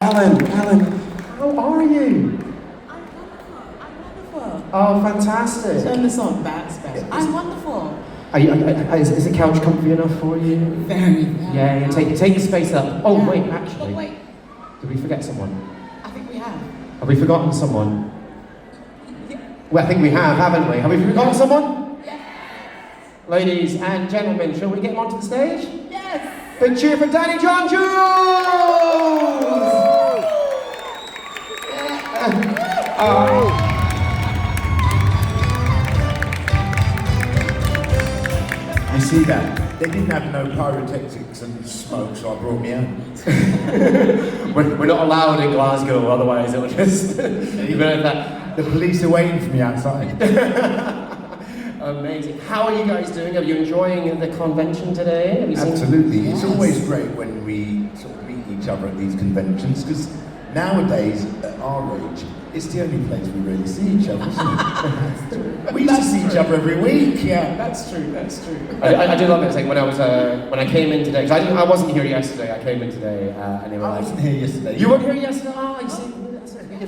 Ellen, how are you? I'm wonderful. Oh, fantastic. Turn this on, that's better. I'm wonderful. Is the couch comfy enough for you? Very. Yeah, take the space up. Oh, Yeah. wait, actually. Oh, wait. Did we forget someone? I think we have. Have we forgotten someone? Yeah. Well, I think we have, haven't we? Have we forgotten someone? Yes. Ladies and gentlemen, shall we get him onto the stage? Yes. Big cheer for Danny John-Jules! You see that? They didn't have no pyrotechnics and smoke, so I brought me own. We're not allowed in Glasgow, otherwise it'll just... The police are waiting for me outside. Amazing. How are you guys doing? Are you enjoying the convention today? Have you seen... Absolutely. It's Yes. always great when we sort of meet each other at these conventions, because nowadays, at our age, it's the only place we really see each other, isn't it? We used to see each other every week. Yeah, that's true. I do love it. It's like when I came in today, because I wasn't here yesterday. I came in today, and they were I like, wasn't here yesterday. "You weren't here yesterday? Oh, you see,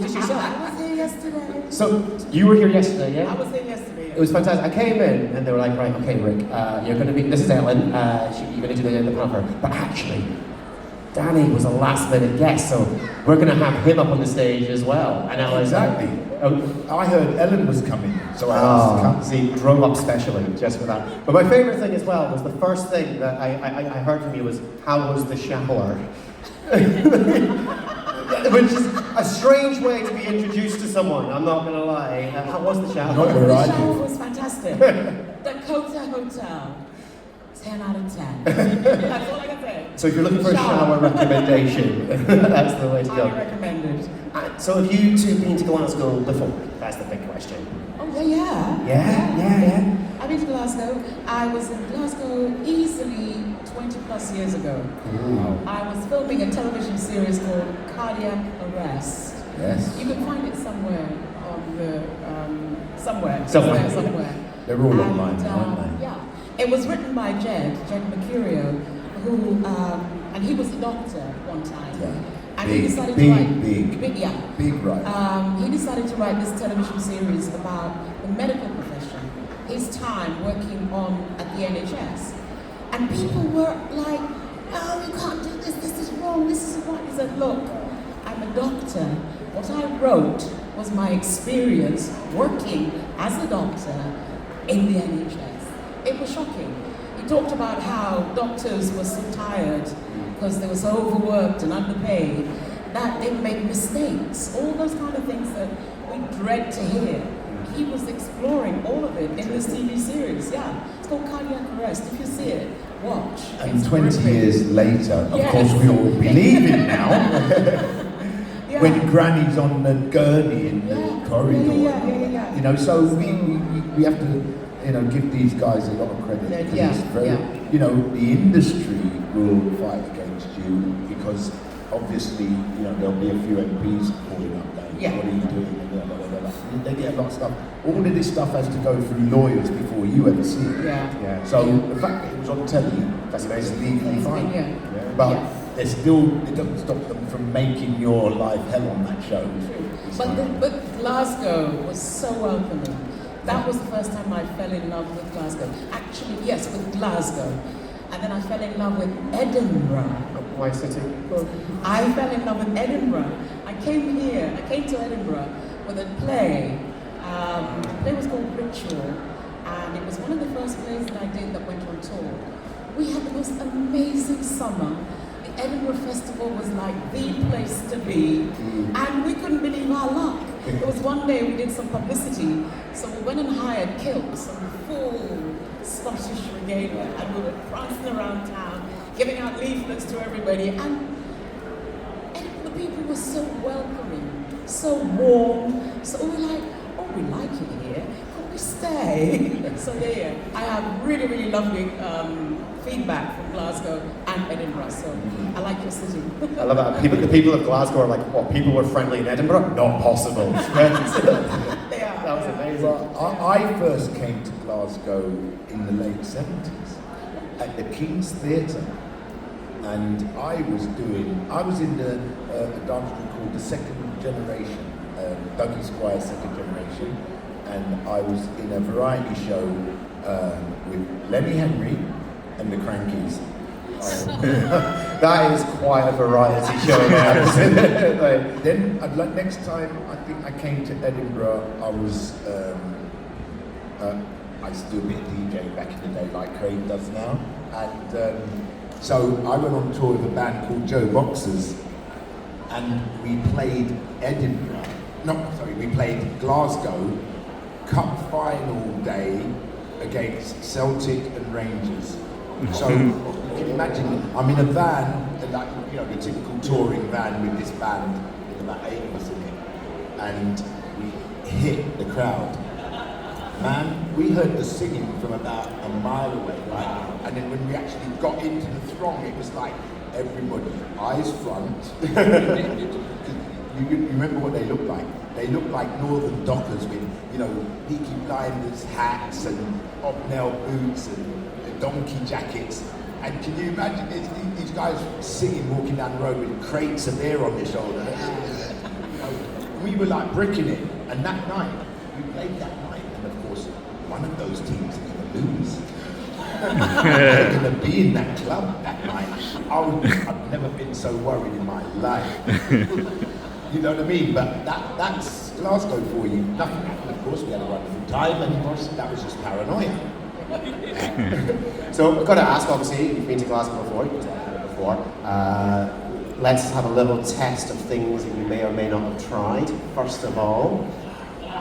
it's yourself." I was here yesterday. So you were here yesterday, yeah? I was here yesterday. It was fantastic. I came in and they were like, "Right, okay, Rick, you're going to be. This is Ellen. You're going to do the panel, but actually." Danny was a last-minute guest, so we're going to have him up on the stage as well. And I was Exactly. I heard Ellen was coming, so I asked to come. see, drove up specially just for that. But my favourite thing as well was the first thing that I heard from you was, how was the shower? Which is a strange way to be introduced to someone, I'm not going to lie. How was the shower? Not where The I shower live. was fantastic. Dakota Hotel. 10 out of 10. That's all I can say. So if you're looking for a shower recommendation, that's the way to Highly go. recommended. So have you two been to Glasgow before? That's the big question. Oh, yeah. Yeah. I've been to Glasgow. I was in Glasgow easily 20 plus years ago. Wow. I was filming a television series called Cardiac Arrest. Yes. You can find it somewhere on the, somewhere. They're all online, aren't they? Yeah. It was written by Jed Mercurio, who, and he was a doctor one time. Yeah. And he decided to write... Big right. He decided to write this television series about the medical profession, his time working at the NHS. And people were like, "No, you can't do this is wrong, this is wrong." He said, "Look, I'm a doctor. What I wrote was my experience working as a doctor in the NHS." It was shocking. He talked about how doctors were so tired because they were so overworked and underpaid that they make mistakes, all those kind of things that we dread to hear. He was exploring all of it in this TV series. Yeah, it's called Cardiac Arrest. If you see it, watch. And It's 20 terrific. years later, of Yes. course, we all believe it now. Yeah. When Granny's on the gurney in the Yeah. corridor. Yeah. You know, so we have to, give these guys a lot of credit. Yeah, 'Cause yeah, it's very, yeah. The industry will fight against you because obviously, there'll be a few MPs calling up going, Yeah. "What are you doing?" And blah, blah, blah, blah. They get a lot of stuff. All of this stuff has to go through lawyers before you ever see it. Yeah. So the fact that it was on telly, that's legally fine. Yeah. But Yeah. it doesn't stop them from making your life hell on that show. It's fine. But Glasgow was so welcoming. That was the first time I fell in love with Glasgow. Actually, yes, with Glasgow. And then I fell in love with Edinburgh. Why city? I fell in love with Edinburgh. I came to Edinburgh with a play. The play was called Ritual, and it was one of the first plays that I did that went on tour. We had the most amazing summer. The Edinburgh Festival was like the place to be, and we couldn't believe our luck. There was one day we did some publicity, so we went and hired kilts and full Scottish regalia, and we were prancing around town, giving out leaflets to everybody, and the people were so welcoming, so warm, so we were like, "Oh, we like it here, can we stay?" So there, I have really, really lovely feedback from Glasgow and Edinburgh, so I like your city. I love that. The people of Glasgow are like, "What? People were friendly in Edinburgh? Not possible." They are. That was amazing. Well, I first came to Glasgow in the late 70s at the King's Theatre. And I was in the a dance group called the Second Generation, Dougie Squire's Second Generation, and I was in a variety show with Lenny Henry and the Crankies. That is quite a variety show now, isn't it? Like, Then next time I think I came to Edinburgh, I was I used to do a bit of DJing back in the day, like Craig does now, and so I went on tour with a band called Joe Boxers, and we played Edinburgh. No, sorry, we played Glasgow Cup final day against Celtic and Rangers. So you can imagine, I'm in a van, like, you know, the typical touring van with this band, with about 8 of us in it, and we hit the crowd. Man, we heard the singing from about a mile away, right? And then when we actually got into the throng, it was like everybody, eyes front. You remember what they looked like? They looked like northern dockers with, you know, Peaky Blinders hats and hobnail boots and donkey jackets. And can you imagine these guys singing, walking down the road with crates of beer on their shoulder? You know, we were like bricking it. And that night, we played that night, and of course, one of those teams is going to lose. They're going to be in that club that night. I've never been so worried in my life. You know what I mean? But that's Glasgow for you. Nothing happened, of course. We had a wonderful time, and that was just paranoia. so I've got to ask, obviously, you've been to Glasgow before, you've been to Edinburgh before. Let's have a little test of things that you may or may not have tried. First of all,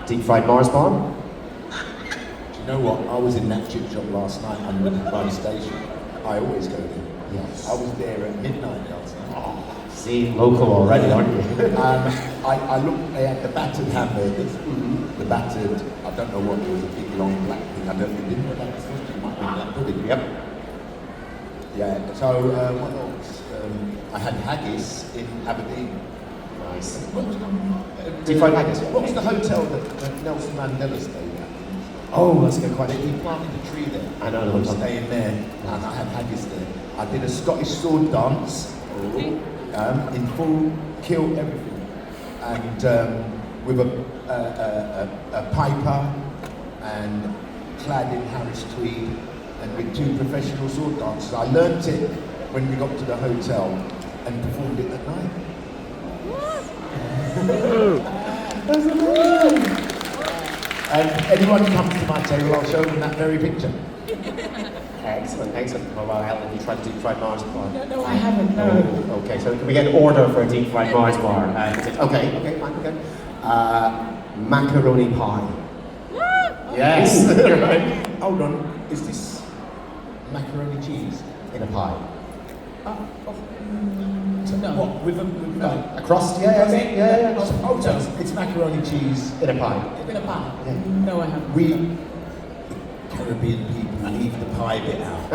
deep fried Mars bar. Do you know what? I was in that chip shop last night on the station. I always go there. Yes. I was there at midnight last night. Oh, see, local already, aren't you? I looked, they had the battered hamburgers, the battered, I don't know what it was, a big long black thing, I didn't know that was supposed to be black pudding. Yep. Yeah, so what else? I had haggis in Aberdeen. Nice. What was the, Deep fried haggis, yeah. What was the hotel that Nelson Mandela stayed at? Oh, that's a good question. He planted a tree there. I know, I was staying there, and I had haggis there. I did a Scottish sword dance. In full kill everything, and with a piper and clad in Harris tweed, and with 2 professional sword dancers. I learnt it when we got to the hotel and performed it at night. That's amazing. And anyone who comes to my table, I'll show them that very picture. Excellent, excellent. Well, Ellen, you tried to deep fried Mars bar? No, I haven't, no. Oh, okay, so can we get an order for a deep fried Mars bar? Okay, fine, okay. Macaroni pie. Yes, right. Hold on, is this macaroni cheese? In a pie. No. What, with A crust? Yeah. Oh, so it's macaroni cheese. In a pie. In a pie? Yeah. No, I haven't. We Caribbean people leave the pie bit out.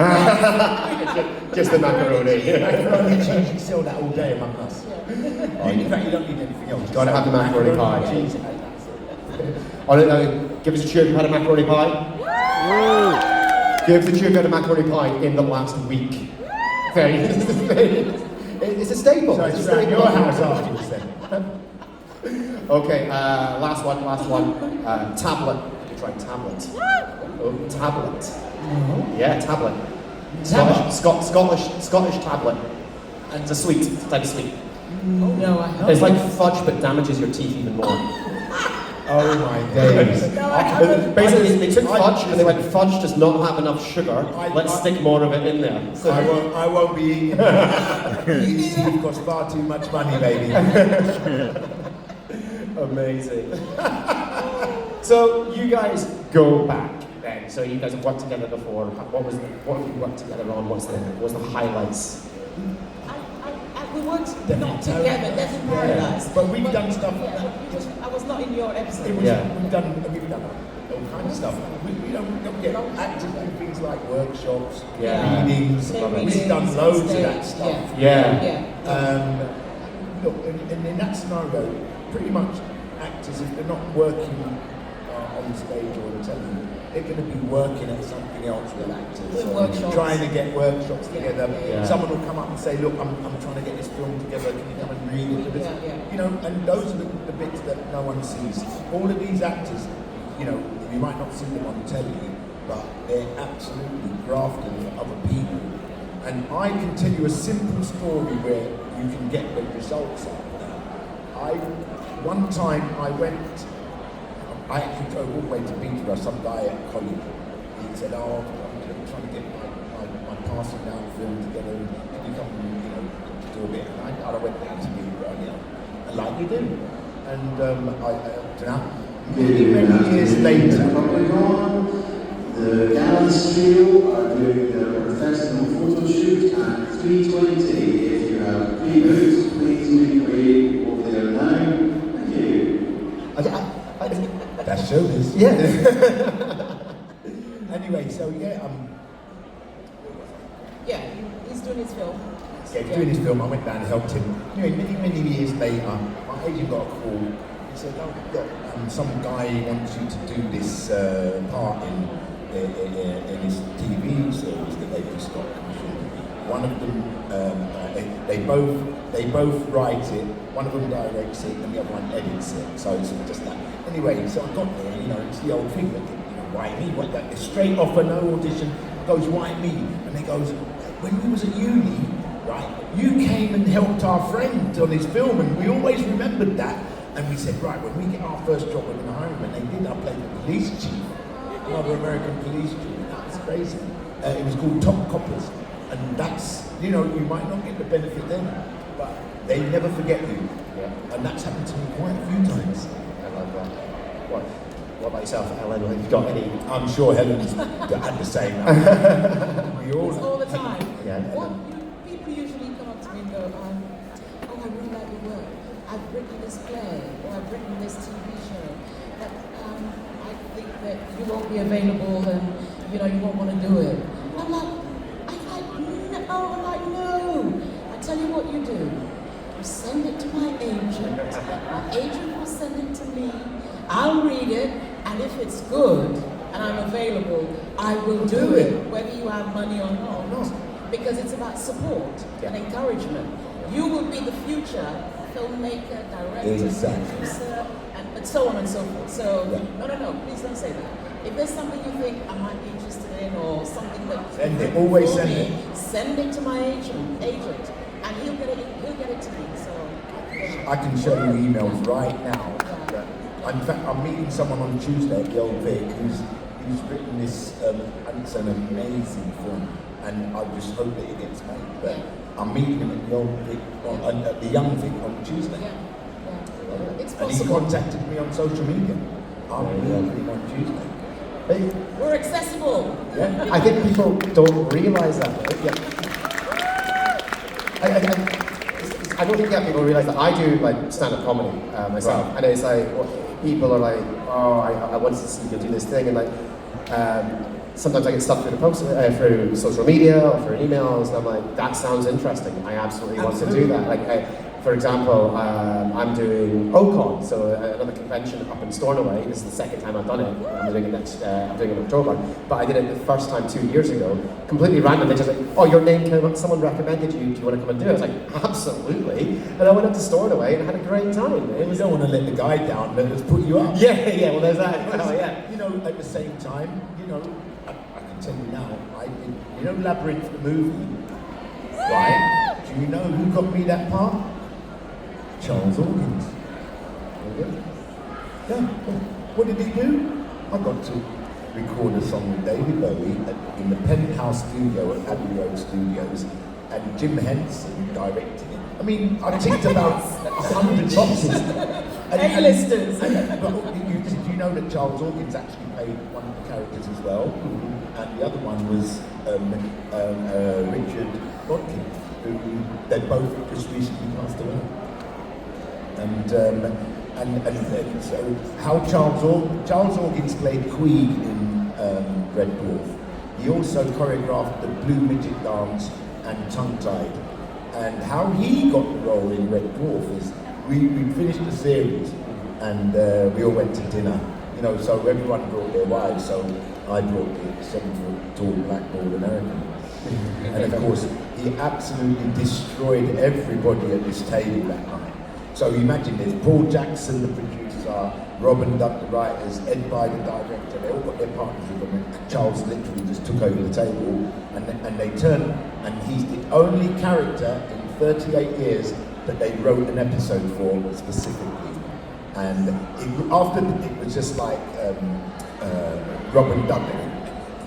Just the macaroni. Macaroni cheese, you sell that all day among us. In fact, you don't need anything else. Gotta have the macaroni pie. Cheese. Give us a cheer if you've had a macaroni pie. Give us a cheer if you've had a macaroni pie in the last week. It's a staple. So it's around your house afterwards then. Okay, last one. Tablet. Have you tried tablet? Oh, tablet. Yeah, tablet. Scottish tablet. And it's a sweet, it's a type of sweet. No, I haven't. It's like fudge but damages your teeth even more. Oh my days. Basically, they took fudge and they went, fudge does not have enough sugar, let's stick more of it in there. So I won't be eating that. These teeth cost far too much money, baby. Amazing. So you guys go back then. So you guys have worked together before. What have you worked together on? What was the highlights? We worked not together, that's in paradise. But we've done stuff. I was not in your episode. We've done all kinds of stuff. We don't get actors do things like workshops, readings. We've done loads of that stuff. Look, and in that scenario, pretty much actors, if they're not working on stage or on telly. They're going to be working at something else with actors. With or workshops. trying to get workshops together. Yeah. Someone will come up and say, look, I'm trying to get this film together, can you come and read it? Yeah. You know, and those are the bits that no one sees. All of these actors, you know, you might not see them on telly, but they're absolutely grafting for other people. And I can tell you a simple story where you can get the results out of that. One time I actually drove all the way to Peterborough, some guy at college. He said, oh, I'm trying to get my passing down film together, can you come and, you know, do a bit? And I went down to Peterborough, you know, and like you do. And many years later, the Gallants trio are doing their professional photo shoot at 3:20. If you have pre-booked, please make way over there now. Thank you. That's showbiz. Yeah. Anyway, so Yeah, he's doing his film. doing his film, I went down and helped him. Anyway, many years later, my agent got a call. He said, oh, look, some guy wants you to do this part in this TV series that they've just got commissioned. One of them, they both write it, one of them directs it, and the other one edits it. So it's just that. Anyway, so I got there, you know, it's the old thing, you know, why me? What that? Straight off a no audition, goes, why me? And he goes, when we was at uni, right, you came and helped our friend on his film, and we always remembered that. And we said, right, when we get our first job, we're going to hire him. And they did. I played the police chief, another American police chief. That was crazy. It was called Top Coppers. And that's, you know, you might not get the benefit then, but they never forget you. Yeah. And that's happened to me quite a few times. I love that. What about yourself, Ellen? Have you got any? I'm sure Helen's had the same. We All the time. Yeah. People usually come up to me and go, oh, I really like your work. I've written this play, or I've written this TV show, but I think that you won't be available and, you know, you won't want to do it. I'm like, no. I tell you what you do. You send it to my agent. My agent will send it to me. I'll read it, and if it's good and I'm available, I will do it, whether you have money or not. Because it's about support and encouragement. You will be the future filmmaker, director, producer, and so on and so forth. So, no, please don't say that. If there's something you think I might be interested in, or something that send it, always send it. Send it to my agent, and he'll get it to me. So I can show you emails right now. In fact, I'm meeting someone on Tuesday at the Old Vic who's written this, and it's an amazing film, and I just hope that it gets made. But I'm meeting him at the Old Vic, at the Young Vic on Tuesday. It's and he possible. contacted me on social media. I'm meeting him on Tuesday. We're accessible. Yeah. I think people don't realise that. I don't think people realise that. I do like stand-up comedy myself, and it's like people are like, oh, I want to see you do this thing, and like sometimes I get stuff through the post, through social media or through emails, and I'm like, that sounds interesting. I absolutely want to do that. Like, for example, I'm doing OCON, so another convention up in Stornoway. This is the second time I've done it. I'm doing it in October. But I did it the first time 2 years ago, completely random. They just like, oh, your name came up, someone recommended you, do you want to come and do it? I was like, absolutely. And I went up to Stornoway and had a great time. You don't want to let the guy down, let us put you up. Yeah, well there's that. Oh, yeah. You know, at the same time, you know, I can tell you now, I did, you know Labyrinth the movie, right? Do you know who got me that part? Charles Hawkins. Yeah. What did he do? I got to record a song with David Bowie in the Penthouse studio at Abbey Road Studios, and Jim Henson directed it. I mean, I ticked about 100 boxes. A-listers. But did you know that Charles Hawkins actually played one of the characters as well? And the other one was Richard Bodkin, who they both just recently passed away. And so how Charles Hawkins played Queeg in Red Dwarf. He also choreographed the Blue Midget Dance and Tongue Tied. And how he got the role in Red Dwarf is we finished the series and we all went to dinner, you know, so everyone brought their wives, so I brought the 7-foot tall black-balled American. And of course, he absolutely destroyed everybody at this table that night. So imagine there's Paul Jackson, the producers are, Robin Duck, the writers, Ed Bye, the director, they all got their partners with them, and Charles literally just took over the table, and they turned, and he's the only character in 38 years that they wrote an episode for specifically. And after it was just like Robin Duck,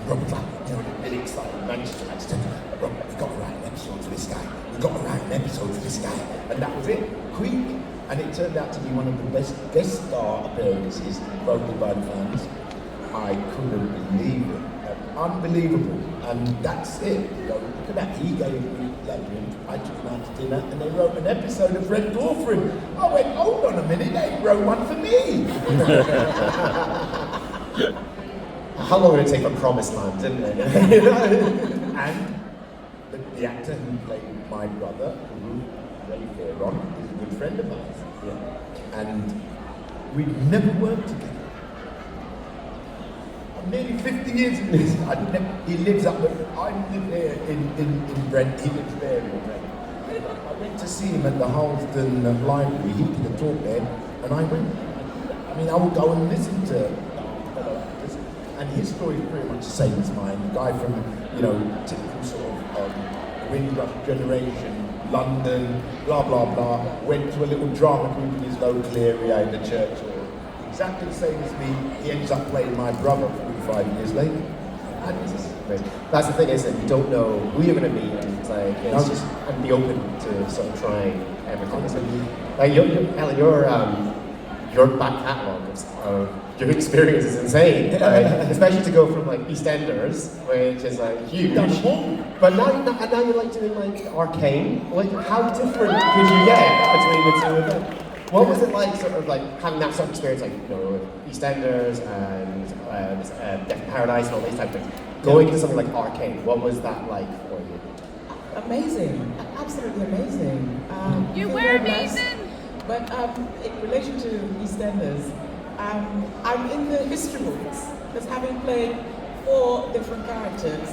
Robin's like, you know, really excited, Manchester, Robin, we've got to write an episode for this guy, we've got to write an episode for this guy, and that was it, quick. And it turned out to be one of the best guest star appearances voted by the fans. I couldn't believe it. Unbelievable. And that's it. You know, look at that. He gave me legend. I took him out to dinner and they wrote an episode of Red Dwarf for him. I went, hold on a minute, they wrote one for me. How long did it take for Promised Land, didn't it? And the actor who played my brother, Ray Fairron, is a good friend of mine. Yeah. And we'd never worked together. I'm nearly 50 years in this. He lives up there. I live here in Brent. He lives there in Brent. I went to see him at the Harlesden Library. He did a talk there, and I went. I mean, I would go and listen to fellow actors, and his story is pretty much the same as mine. The guy from, you know, typical sort of Windrush generation. London, blah blah blah, went to a little drama group in his local area in the church hall. Exactly the same as me, he ends up playing my brother 45 years later. And that's the thing, isn't it? You don't know who you're going to meet, and it's like, it's just, and be open to sort of trying everything. Like, Ellen, your back catalogue of your experience is insane, like, especially to go from like EastEnders, which is like huge, but now you're like doing like Arcane. Like, how different could you get between the two of them? What was it like, sort of like having that sort of experience, like, you know, EastEnders and Death in Paradise and all these types of things, going to something like Arcane? What was that like for you? Amazing, absolutely amazing. You were amazing. But in relation to EastEnders, I'm in the history books, because having played 4 different characters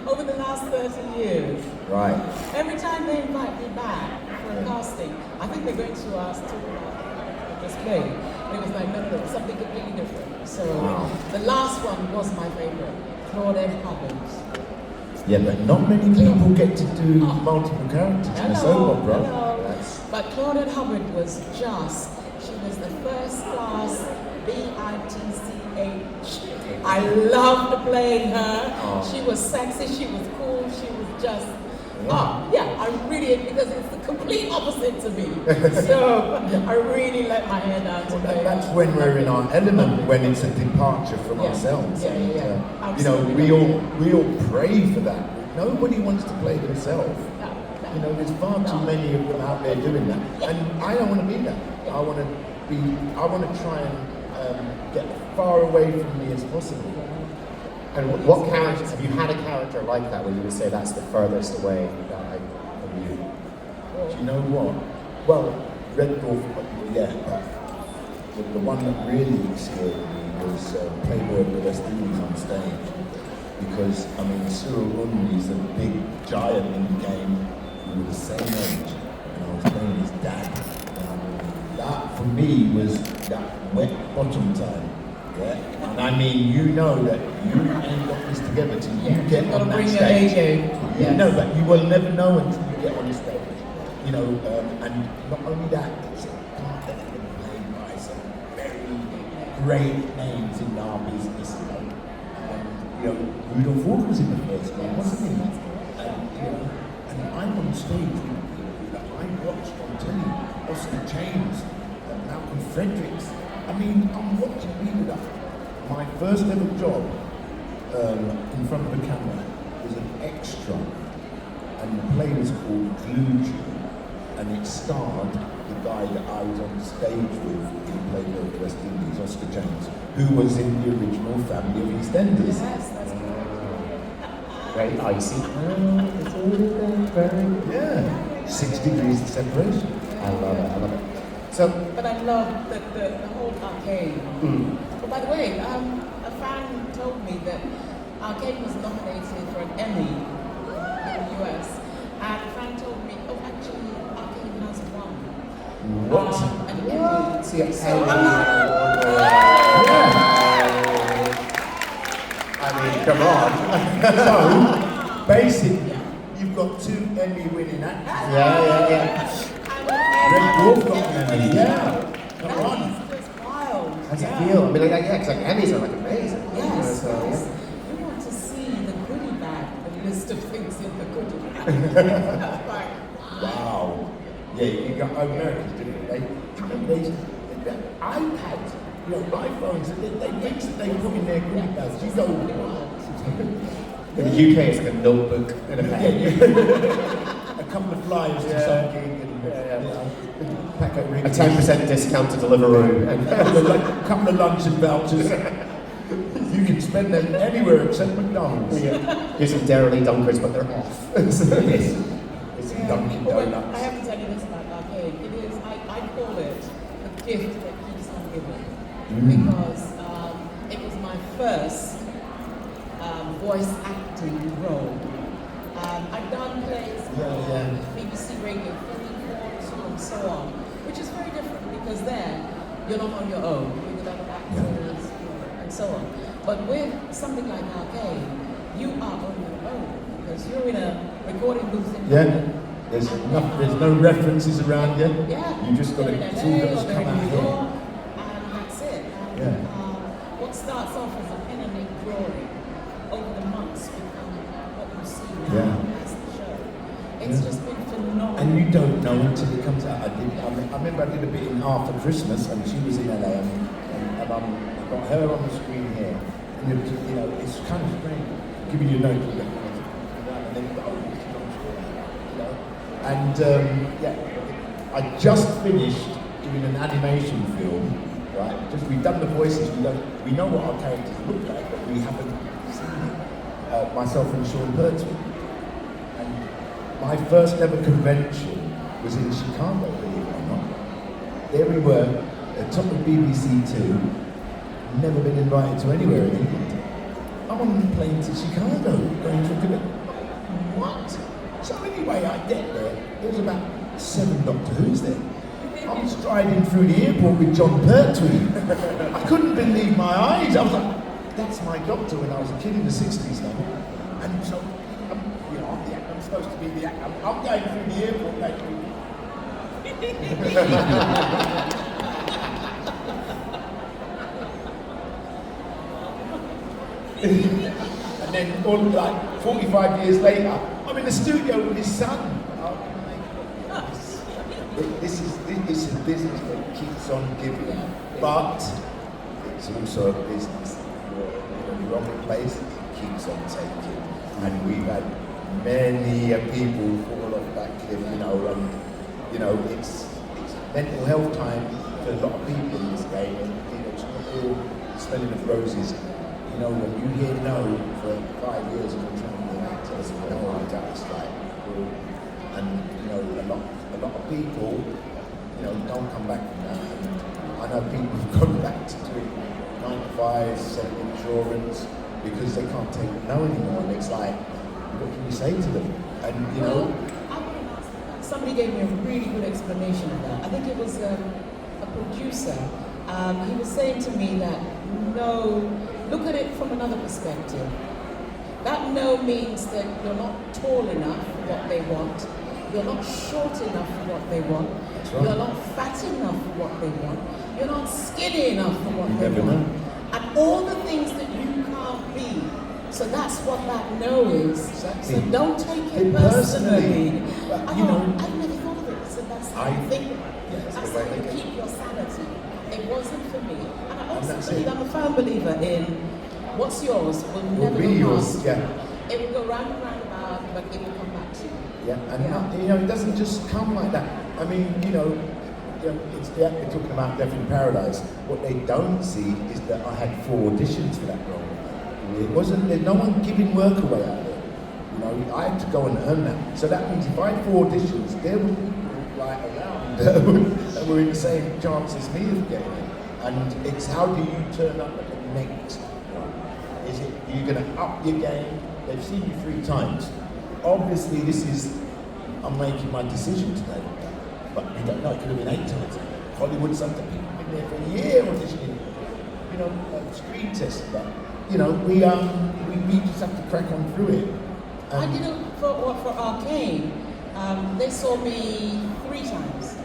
over the last 30 years. right. Every time they invite me back for a casting, I think they're going to ask to about this play. And it was like, no, something completely different. So the last one was my favorite, Claudette Hubbard. Yeah, but not many people get to do multiple characters in a soap opera. But Claudette Hubbard was just, she was the first class bitch. I loved playing her. She was sexy, she was cool, she was just, I really, because it's the complete opposite to me. So I really let my hair down to play. That's when we're in our element, when it's a departure from ourselves. You know, we all pray for that. Nobody wants to play themselves. You know, there's far too many of them out there doing that, and I don't want to be that. I want to try and get far away from me as possible. And what characters, have you had a character like that where you would say that's the furthest away from you? Do you know what? Well, Red Dwarf, yeah, but the one that really scared me was Playboy of the West Indies on stage. Because, I mean, Cyril Unry is a big giant in the game. We were the same age, and I was playing his dad. That, for me, was that wet bottom time. Yeah? And I mean, you know that you ain't got this together till you get on that stage. You know, but you will never know until you get on the stage. You know, and not only that, it's a part that has been played by some very great names in our business. You know, Rudolph Walker was in the first one, wasn't he? And I'm on stage with people that I watched on telly, Oscar James, Malcolm Fredericks. I mean, I'm watching people that. My first ever job in front of the camera was an extra, and the play was called Glue Tube, and it starred the guy that I was on stage with in Playboy of the West Indies, Oscar James, who was in the original Family of EastEnders. Yes, that's Very icy. Yeah, 6 degrees of separation. I love it. So, But I love the whole arcade. Oh, by the way, a fan told me that Arcade was nominated for an Emmy in the US, and a fan told me, oh, actually, Arcade has won. what? An Emmy. See, a So Emmy. I mean, come on. So, basically, you've got 2 Emmy-winning actors. Yeah. Red Dwarf got an Emmy. Yeah. Come on. That is just wild. How's it feel? I mean, yeah, because Emmys are like amazing. Yes, So, yes. You want to see the goodie bag, the list of things in the goodie bag. Like, Wow. Yeah, you got Americans, didn't they? They iPads, you know, iPhones, they things that they put in their goodie bags. You go, In the UK, it's like a notebook and a pen. a couple of flyers to some gig and you know, pack of A rings. 10% discount to Deliveroo. And A couple of luncheon vouchers. You can spend them anywhere except McDonald's. here's some Dairy Dunkers, but they're off. It's Dunkin' but I Donuts. have to tell you this about Arcade. It is, I call it the gift that keeps on giving. Because it was my first voice acting role. I've done plays on BBC Radio 3, 4, 2, and so on, which is very different because there you're not on your own, you're with other actors and so on. But with something like Arcade, you are on your own because you're in a recording booth in London. There's no references around you. Yeah. You just got to They're in see LA, those or they're come in out New here. York, and that's it. And, what starts off as a pen and ink drawing over the months become what you see now as the show. It's just been phenomenal. And you don't know until it comes out. I remember I did a bit in After Christmas, and she was in LA, and I got her on the screen here. And you know, it's kind of strange. Giving you a note, you go, and then you go, oh, you know. And I just finished doing an animation film, right? We've done the voices, we know what our characters look like, but we haven't seen it. Myself and Sean Pertwee. And my first ever convention was in Chicago, believe it or not. There we were, at top of BBC Two, never been invited to anywhere in England. I'm on the plane to Chicago, going to a convention. What? So anyway, I get there, there was about 7 Doctor Who's there. I'm striding through the airport with John Pertwee. I couldn't believe my eyes. I was like, that's my doctor when I was a kid in the 60s now. And so, you know, I'm the actor, I'm supposed to be the actor. I'm going through the airport like, and then all like 45 years later, I'm in the studio with his son. This is a business that keeps on giving, but it's also a business that you're in the wrong place, it keeps on taking. And we've had many people fall off that cliff, you know, and you know, it's mental health time for a lot of people in this game, and you know, it's not all smelling of roses. You know, when you hear no for 5 years and you're trying to be an actor, it's like, and you know, a lot of people, you know, don't come back from that. And I know people who've gone back to doing 9 to 5, selling insurance because they can't take no anymore. And it's like, what can you say to them? And you know, somebody gave me a really good explanation of that. I think it was a producer. He was saying to me that no, look at it from another perspective. That no means that you're not tall enough for what they want, you're not short enough for what they want, right. You're not fat enough for what they want, you're not skinny enough for what they never want. know. And all the things that you can't be. So that's what that no is. Exactly. So don't take it personally. But, you know, I've never thought of it. So that's how I you think. yes, That's the way how you they keep your sanity. It wasn't for me. And I also that's believe it. I'm a firm believer in what's yours will never be go yours, past yeah. you. It will go round and round about, but it will come back to you. yeah, and Yeah. not, you know, it doesn't just come like that. I mean, you know, it's we're talking about Death in Paradise. What they don't see is that I had 4 auditions for that role. It wasn't, there's no one giving work away out there. You know, I had to go and earn that. So that means if I had 4 auditions, there were people right around and were in the same chance as me of getting it. And it's how do you turn up at the next one? Is it, are you going to up your game? They've seen you 3 times. Obviously, I'm making my decision today. But you don't know, it could have been 8 times. Hollywood, something, people have been there for a year auditioning, screen test. But, we just have to crack on through it. I did it for Arcane. They saw me 3 times.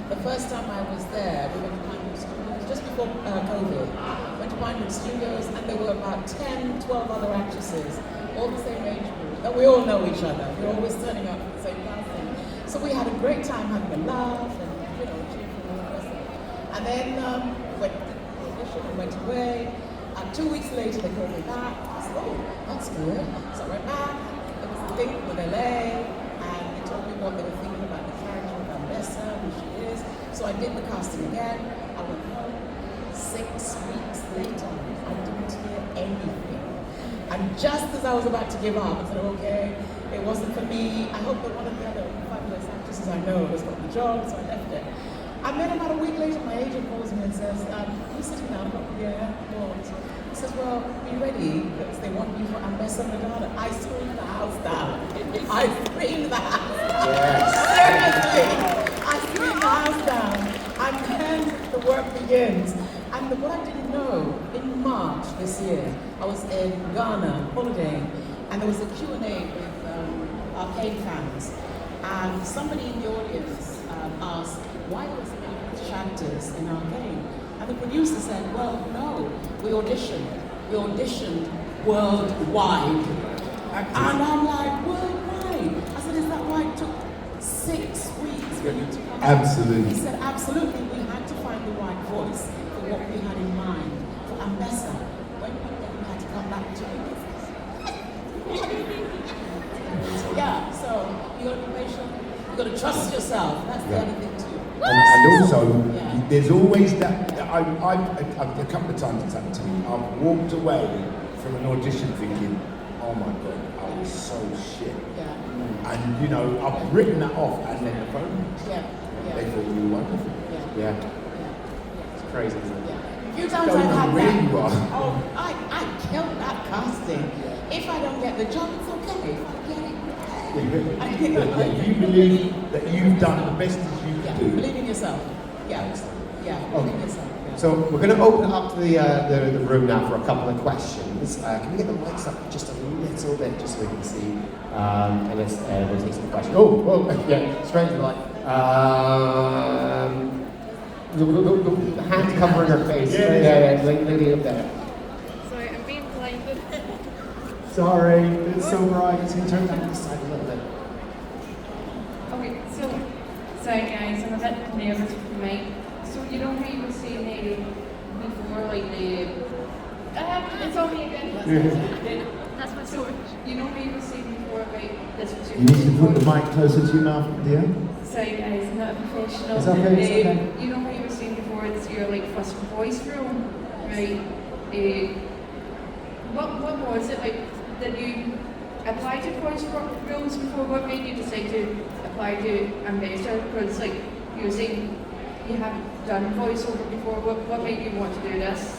The first time I was there, we went to Pinewood Studios, just before COVID. Went to Pinewood Studios, and there were about 10, 12 other actresses, all the same age group. And we all know each other. We're always turning up at the same casting. So we had a great time having a laugh and, cheering for one person. And then went to the audition and went away. 2 weeks later, they called me back. I said, oh, that's good. So I went back. There was a thing with LA, and they told me what they were thinking about the character of Vanessa, who she is. So I did the casting again. I went home. 6 weeks later, I didn't hear anything. And just as I was about to give up, I said, okay, it wasn't for me. I hope that one of the other fabulous actresses I know has got the job, so I left it. And then about a week later, my agent calls me and says, you sitting down? Yeah, what? He says, well, be ready, because they want you for Ambessa Madonna. I screamed the house down. I screamed the house down. Yes. Seriously. I screamed the house down. And then the work begins. And what I didn't know, in March this year, I was in Ghana, holidaying, and there was a Q&A with Arcane fans. And somebody in the audience asked, why was there no British actors in Arcane? And the producer said, well, no, we auditioned worldwide. And I'm like, worldwide? I said, is that why it took 6 weeks for you to come out? Absolutely. He said, absolutely, we had to find the right voice for what we had in mind. For Ambessa, when we had to come back to it. Yeah, so you got to be patient, you got to trust yourself. That's the other thing too. And also, there's always that. A couple of times it's happened to me. I've walked away from an audition thinking, oh my God, I was so shit. Yeah. And I've written that off, and then the phone rings. Yeah. They thought you were wonderful. Yeah. It's crazy, isn't it? A few times Don't I've know had where that. you are. Oh, I killed that casting. If I don't get the job, it's okay. If I get it, You believe that you've done the best as you can do. Believe in yourself. Yeah. Believe in yourself. Yeah. So we're going to open it up to the room now for a couple of questions. Can we get the mics up just a little bit, just so we can see? And we'll take some questions. Oh, yeah, straight to the light. The hand covering her face. Yeah, lady up there. Sorry, I'm being blinded. Sorry, it's so bright. Can you turn down this side a little bit? Okay, sorry guys, I'm a bit nervous for me. So you know how you were saying before, like it's on me again. That's my story. You know how you were saying before about this was your You need to put the mic closer to your mouth, dear. Sorry guys, I'm not a professional. It's okay, it's okay. You know how you were saying before it's your first voice role, right? What was it like? Did you apply to voice roles before? What made you decide to apply to Ambassador? Because you were saying you haven't done voiceover before. What made you want to do this?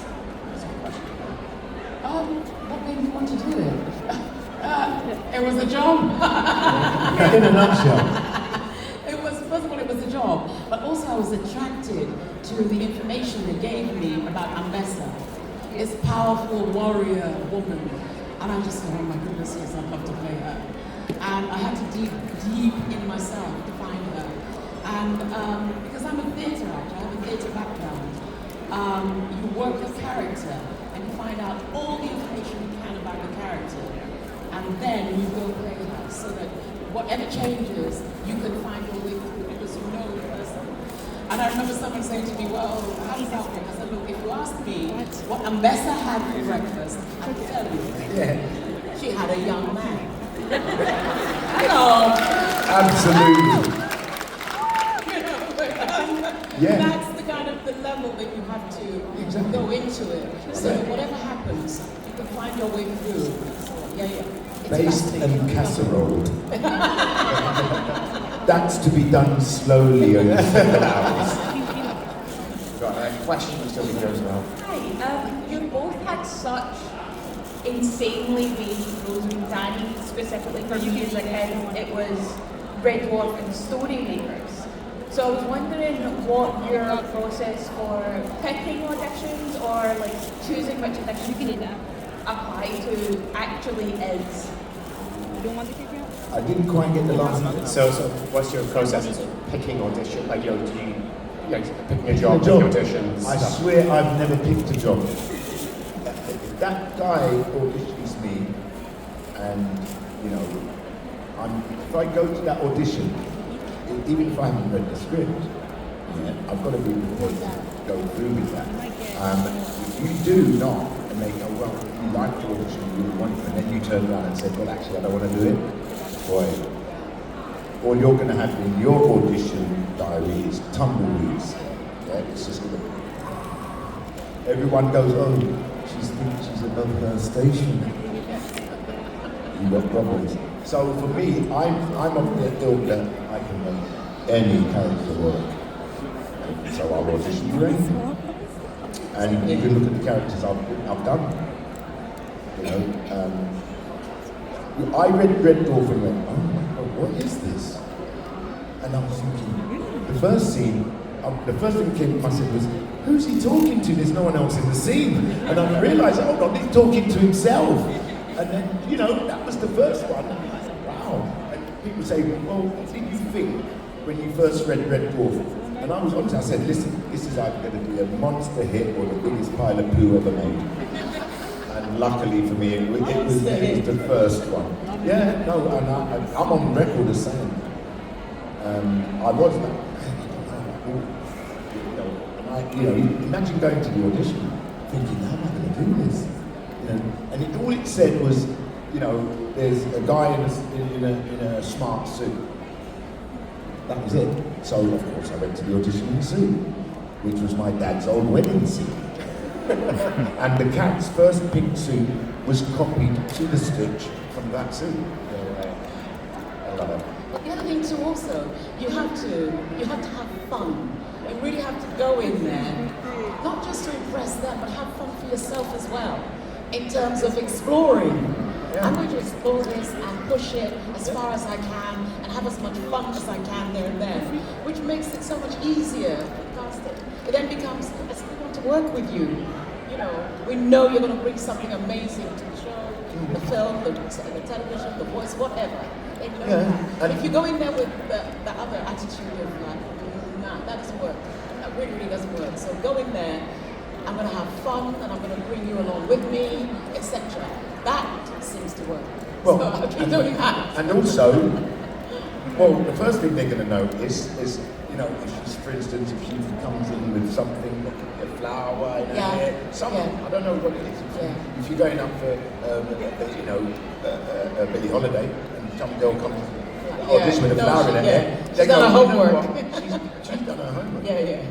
What made me want to do it? It was a job. In a nutshell. First of all, it was a job, but also I was attracted to the information they gave me about Ambessa, this powerful warrior woman. And I just thought, oh my goodness, yes, I'd love to play her. And I had to dig deep in myself to find her. And because I'm a theatre actor, I have a theatre background, you work a character and you find out all the information you can about the character. And then you go play her so that whatever changes, you can find your way through because you know the person. And I remember someone saying to me, well, how does that work? I said, look, if you ask me what Ambessa had for breakfast, I can tell you. Yeah. She had a young man. Hello. Absolutely. Yeah. That's the kind of the level that you have to go into it. So whatever happens, you can find your way through. So, yeah. It's Based fascinating. and casserole. That's to be done slowly over 7 hours. Got a question from Sylvia here as well. Hi, you both had such insanely vague roles. Danny, specifically for music, and it was Red Dwarf and Storymakers. So I was wondering what your process for picking auditions or like choosing which auditions to apply to actually is. I didn't quite get the last bit. So what's your process of picking audition? Like, do you picking a job, picking auditions? I swear I've never picked a job. If that guy auditions me, and if I go to that audition, even if I haven't read the script, I've got to be prepared to go through with that. If you do not, and they go, well, you like the audition, you really want it, and then you turn around and say, well, actually, I don't want to do it, boy, all you're going to have in your audition diary is tumbleweeds. Yeah, it's just going to... Everyone goes, oh, she's above her station. You've got problems. So for me, I'm of the ilk that I can make any character work. So I'll audition for anything. And you can look at the characters I've done. I read Red Dwarf and went, oh my God, what is this? And I was thinking, the first scene, the first thing that came to my head was, who's he talking to? There's no one else in the scene. And I realised, hold on, he's talking to himself. And then, that was the first one. And I thought, wow. And people say, well, what did you think when you first read Red Dwarf? And I was honest, I said, listen, this is either going to be a monster hit or the biggest pile of poo ever made. And luckily for me, it was the first one. Yeah, no, and I'm on record as saying, I was like, imagine going to the audition, thinking, how am I going to do this? And all it said was, there's a guy in a smart suit. That was it. So of course I went to the audition in a suit, which was my dad's old wedding suit. And the cat's first pink suit was copied to the stitch from that suit. I love it. But the other thing too also, you have to have fun. You really have to go in there, not just to impress them, but have fun for yourself as well, in terms of exploring. Yeah. I'm going to explore this and push it as far as I can and have as much fun as I can there and then, which makes it so much easier. It then becomes, as we want to work with you, we know you're going to bring something amazing to the show, the film, the television, the voice, whatever. They know that. And if you go in there with the other attitude of like, nah, that doesn't work. That really, really doesn't work. So go in there, I'm going to have fun and I'm going to bring you along with me, etc. That seems to work. Well, so I'll keep doing that. And also, the first thing they're going to know is if she's, for instance, if she comes in with something, like a flower in her hair, something, I don't know what it is. If you're going up for, Billie Holiday, and some girl comes audition with a flower in her hair, she's done her homework. She's done her homework. Yeah.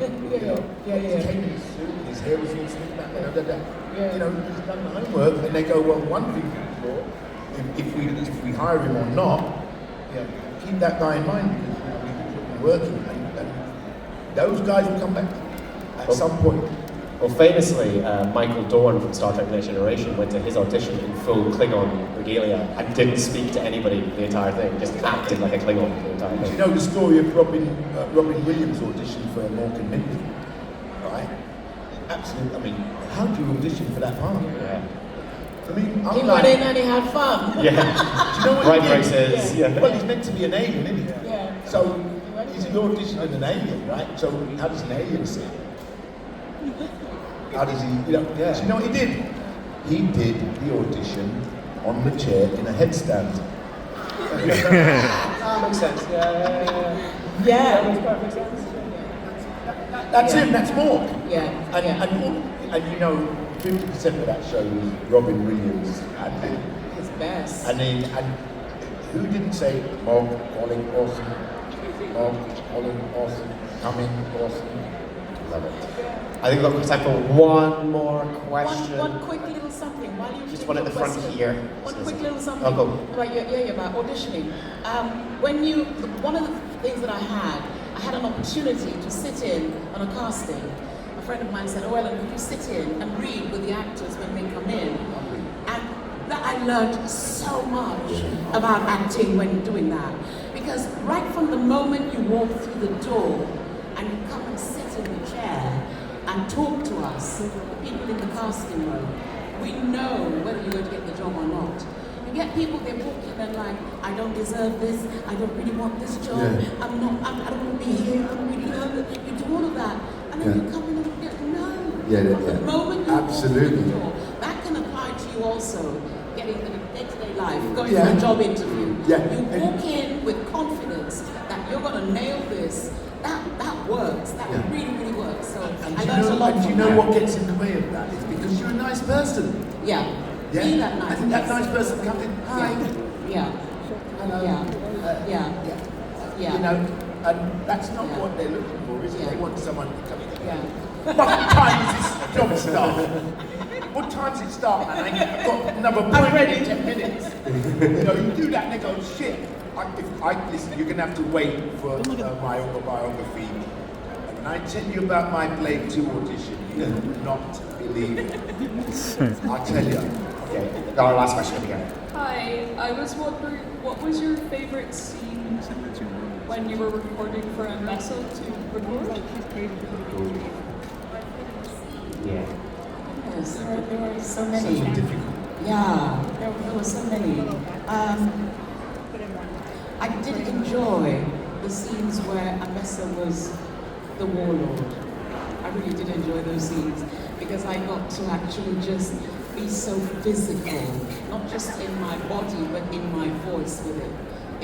He came in his suit, his hair was all slicked back, he's done the homework, and they go, well, one thing for if we hire him or not, keep that guy in mind, because he's working, and those guys will come back at some point. Well, famously, Michael Dorn from Star Trek Next Generation went to his audition in full Klingon regalia and didn't speak to anybody the entire thing, just acted like a Klingon the entire thing. Do you know the story of Robin Williams' audition for Mork and Mindy? Right? Absolutely. I mean, how do you audition for that part? Yeah. I mean, He went in and he had fun. Yeah. Do you know what Bright he did? braces. Yeah. Well, he's meant to be an alien, isn't he? Yeah. So he's auditioning an alien, right? So how does an alien sit? How does he? Do you know what he did? He did the audition on the chair in a headstand. That makes sense. Yeah. Yeah. That makes perfect sense. That's him. That's Mork. Yeah. And 50% of that show was Robin Williams and His best. and who didn't say Mork calling awesome, Mork calling awesome, coming awesome. Love it. I think we've got time for one more question. One quick little something. While you Just think one at of the front question, here. One quick little something. I'll go. Right, about auditioning. One of the things that I had an opportunity to sit in on a casting. A friend of mine said, "Oh, Ellen, could you sit in and read with the actors when they come in?" And that I learned so much about acting when doing that. Because right from the moment you walk through the door and you come and sit in the chair and talk to us, the people in the casting room, we know whether you're going to get the job or not. You get people, they walk in and like, "I don't deserve this, I don't really want this job, I don't want to be here, I don't really love it." You do all of that, and then you come in and you get no. From the moment you walk through the door, that can apply to you also, getting in a day-to-day life, going for a job interview. You walk in with confidence that you're going to nail this. That works. That really, really works. So I learned a lot and from you know that. what gets in the way of that is because you're a nice person. Yeah. Yeah. Be that nice. I think that nice person comes in, "Hi, Yeah. hello." Yeah. You know, and that's not what they're looking for, is it? They want someone to come in. Yeah. What time does this job start? What time does it start, man? I've got another appointment in 10 minutes. You know, you do that and they go, "Shit." Listen, you're going to have to wait for my autobiography. And when I tell you about my Blade 2 audition, you will not believe it. I'll tell you. Okay, our last question again. Hi, I was wondering, what was your favourite scene when you were recording for a vessel to record? Yeah. Yes, there were so many. Such a difficult. Yeah, there were so many. I did enjoy the scenes where Amessa was the warlord. I really did enjoy those scenes because I got to actually just be so physical, not just in my body, but in my voice with it.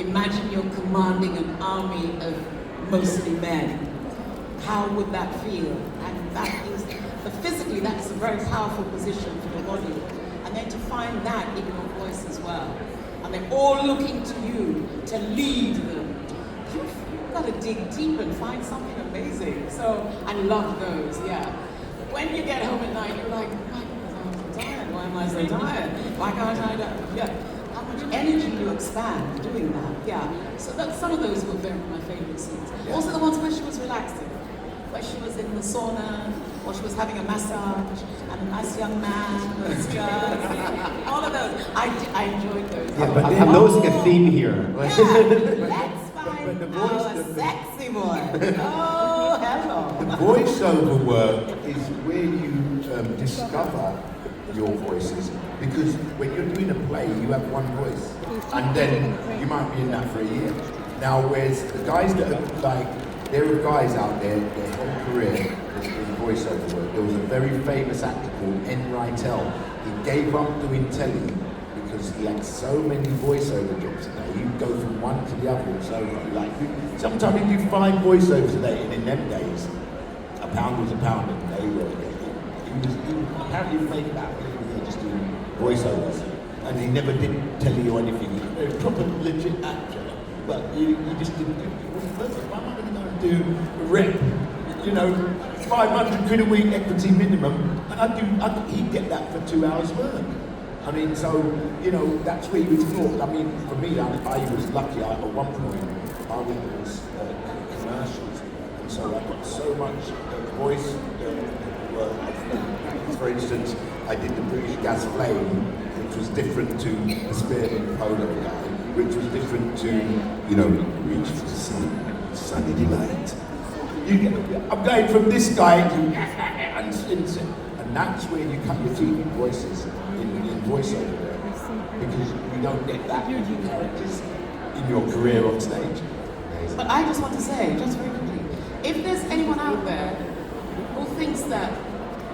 Imagine you're commanding an army of mostly men. How would that feel? And that is, but physically, that's a very powerful position for the body. And then to find that in your voice as well. And they're all looking to you to lead them. You've got to dig deep and find something amazing. So I love those, yeah. When you get home at night, you're like, "My God, I'm so tired. Why am I so tired? Why can't I do?" Yeah. How much energy you expand doing that, yeah. So some of those were my favorite scenes. Also the ones where she was relaxing. Where she was in the sauna, or she was having a massage, and a nice young man was just, all of those. I enjoyed those. Yeah, but I'm noticing a theme here. Let's find our sexy boy. Oh, hello. Voiceover work is where you discover your voices, because when you're doing a play, you have one voice, and then you might be in that for a year. Now, whereas the guys that are like, there are guys out there, their whole career has been voiceover work. There was a very famous actor called N. Rytel. He gave up doing telly because he had so many voiceover jobs a day. He'd go from one to the other. So, like, sometimes he'd do 5 voiceovers a day, and in them days, a pound was a pound, and they were. Apparently, he made about $1 million just doing voiceovers, and he never did telly or anything. He was a proper legit actor, but he just didn't do it. Why am I going to go and do a rep? You know, 500 quid a week equity minimum, and he'd get that for 2 hours work. I mean, so, you know, that's where you thought. I mean, for me, I was lucky. At one point, I was commercials, and so I got so much voice work. For instance, I did the British Gas Flame, which was different to the Spearmint Polo guy, which was different to, you know, Reach for the Sun, Sunny Delight. I'm going from this guy to and that's where you cut your teeth in voices, in voiceover, because you don't get that many characters in your career on stage. But I just want to say, just very quickly, if there's anyone out there who thinks that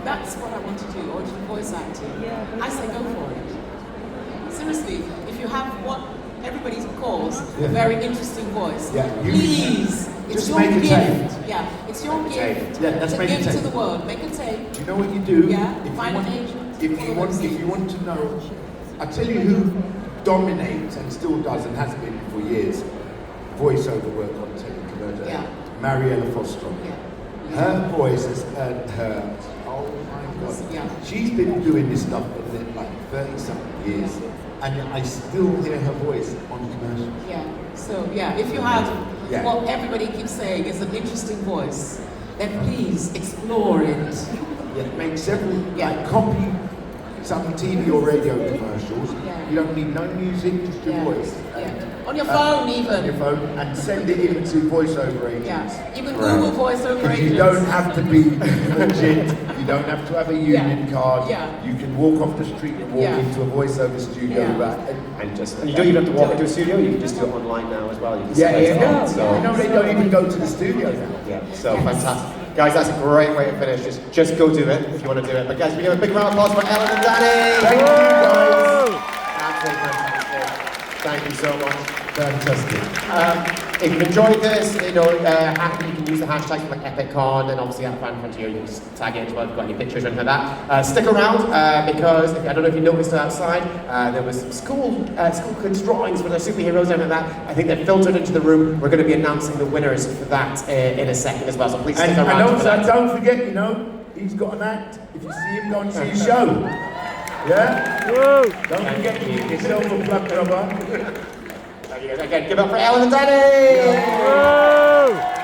that's what I want to do, or voice acting, I say go for it. Seriously, if you have what everybody calls a very interesting voice, please, it's your gift. Yeah, it's your gift to give to the world. Make a tape. Do you know what you do? Yeah, find an agent. If you want to know, I tell you who dominates and still does and has been for years, voiceover work on television. Yeah. Mariella Foster. Yeah. Her voice has earned her. Oh my God. Yeah. She's been doing this stuff for like 30-something years, and I still hear her voice on commercials. Yeah. So yeah, if you have Yeah. what everybody keeps saying is an interesting voice, then please explore it. Yeah, make several, Yeah. like copy some TV or radio commercials. Yeah. You don't need no music, just your Yeah. voice. Yeah. On your phone even. On your phone, and send it into voiceover agents. Yeah. You can Google voiceover Because agents. you don't have to be legit, you don't have to have a union card. Yeah. You can walk off the street and walk Yeah. into a voiceover studio Yeah. And you don't even have to walk into a studio, you can just do it online now as well. You can Yeah, select it yeah. on, so. You know, they don't even go to the studio now. Yeah, so fantastic. Guys, that's a great way to finish. Just go do it if you want to do it. But guys, we give a big round of applause for Ellen and Danny. Thank you, guys. Absolutely fantastic. Thank you so much. Fantastic. If you've enjoyed this, you know, you can use the hashtags like EpicCon, and obviously at Fan Frontier, you can just tag it as well if you've got any pictures or anything like that. Stick around because I don't know if you noticed outside, there was some school kids' drawings for their superheroes and everything like that. I think they're filtered into the room. We're going to be announcing the winners for that in a second as well. So please stick And around. also, don't forget, you know, he's got an act. If you see him, go and see his show. Yeah? Woo! Don't forget to get yourself a plug rubber. Again, give it up for Ellen and Danny! Woo!